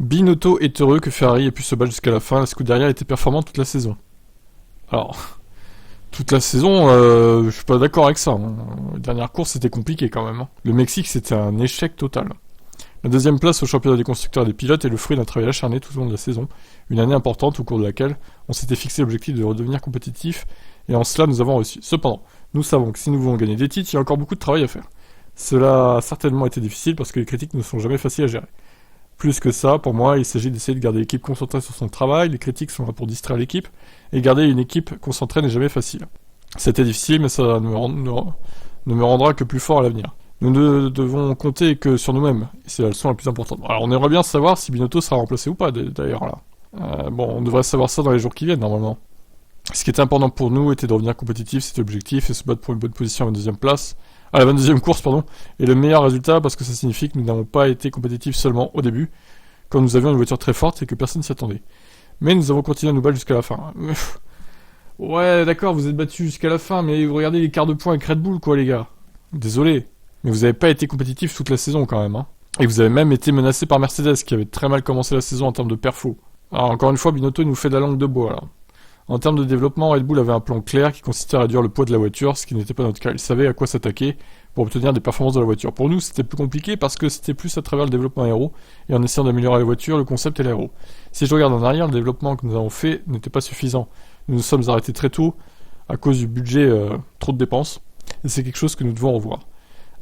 Binotto est heureux que Ferrari ait pu se battre jusqu'à la fin, la Scuderia était performante toute la saison. Alors, toute la saison, je suis pas d'accord avec ça. Hein. La dernière course, c'était compliqué quand même. Hein. Le Mexique, c'était un échec total. La deuxième place au championnat des constructeurs et des pilotes est le fruit d'un travail acharné tout au long de la saison, une année importante au cours de laquelle on s'était fixé l'objectif de redevenir compétitif, et en cela nous avons réussi. Cependant, nous savons que si nous voulons gagner des titres, il y a encore beaucoup de travail à faire. Cela a certainement été difficile parce que les critiques ne sont jamais faciles à gérer. Plus que ça, pour moi, il s'agit d'essayer de garder l'équipe concentrée sur son travail, les critiques sont là pour distraire l'équipe, et garder une équipe concentrée n'est jamais facile. C'était difficile, mais ça ne me rendra que plus fort à l'avenir. Nous ne devons compter que sur nous-mêmes, et c'est la leçon la plus importante. Alors on aimerait bien savoir si Binotto sera remplacé ou pas, d'ailleurs, là. Bon, on devrait savoir ça dans les jours qui viennent, normalement. Ce qui était important pour nous était de revenir compétitif, c'était l'objectif, et se battre pour une bonne position à la 22e place, à la 22e course, pardon, et le meilleur résultat parce que ça signifie que nous n'avons pas été compétitifs seulement au début, quand nous avions une voiture très forte et que personne s'y attendait. Mais nous avons continué à nous battre jusqu'à la fin. Ouais, d'accord, vous êtes battus jusqu'à la fin, mais regardez les quarts de points avec Red Bull, quoi, les gars. Désolé, mais vous n'avez pas été compétitifs toute la saison, quand même, hein. Et vous avez même été menacé par Mercedes, qui avait très mal commencé la saison en termes de perfo. Alors, encore une fois, Binotto, il nous fait de la langue de bois, là. En termes de développement, Red Bull avait un plan clair qui consistait à réduire le poids de la voiture, ce qui n'était pas notre cas. Il savait à quoi s'attaquer pour obtenir des performances de la voiture. Pour nous, c'était plus compliqué parce que c'était plus à travers le développement aéro et en essayant d'améliorer la voiture, le concept et l'aéro. Si je regarde en arrière, le développement que nous avons fait n'était pas suffisant. Nous nous sommes arrêtés très tôt à cause du budget, trop de dépenses, et c'est quelque chose que nous devons revoir.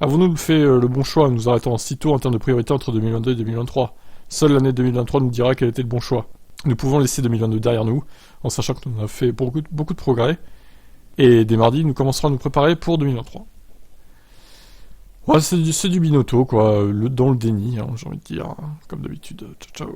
Avons-nous fait le bon choix en nous arrêtant si tôt en termes de priorité entre 2022 et 2023 ? Seule l'année 2023 nous dira quel était le bon choix. Nous pouvons laisser 2022 derrière nous, en sachant que nous avons fait beaucoup de progrès, et dès mardi, nous commencerons à nous préparer pour 2023. Ouais, c'est du Binotto, quoi, dans le déni, hein, j'ai envie de dire, hein, comme d'habitude. Ciao, ciao.